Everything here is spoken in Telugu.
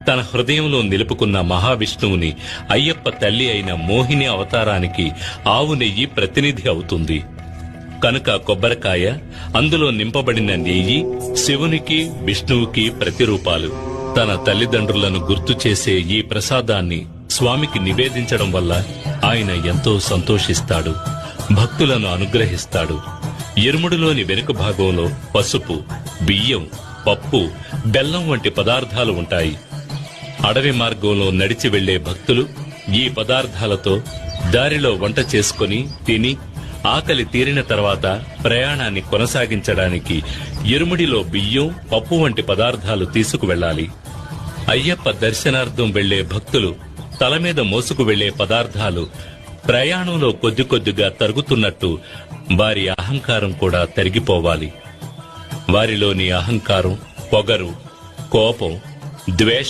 తన హృదయంలో నిలుపుకున్న మహావిష్ణువుని అయ్యప్ప తల్లి అయిన మోహిని అవతారానికి ఆవు నెయ్యి ప్రతినిధి అవుతుంది. కనుక కొబ్బరికాయ, అందులో నింపబడిన నెయ్యి శివునికి విష్ణువుకి ప్రతిరూపాలు. తన తల్లిదండ్రులను గుర్తు చేసే ఈ ప్రసాదాన్ని స్వామికి నివేదించడం వల్ల ఆయన ఎంతో సంతోషిస్తాడు, భక్తులను అనుగ్రహిస్తాడు. ఇరుముడిలోని వెనుక భాగంలో పసుపు, బియ్యం, పప్పు, బెల్లం వంటి పదార్థాలు ఉంటాయి. అడవి మార్గంలో నడిచి వెళ్లే భక్తులు ఈ పదార్థాలతో దారిలో వంట చేసుకుని తిని ఆకలి తీరిన తర్వాత ప్రయాణాన్ని కొనసాగించడానికి ఇరుముడిలో బియ్యం, పప్పు వంటి పదార్థాలు తీసుకువెళ్లాలి. అయ్యప్ప దర్శనార్థం వెళ్లే భక్తులు తల మీద మోసుకు వెళ్లే పదార్థాలు ప్రయాణంలో కొద్ది కొద్దిగా తరుగుతున్నట్టు వారి అహంకారం కూడా తరిగిపోవాలి. వారిలోని అహంకారం, పొగరు, కోపం, ద్వేషం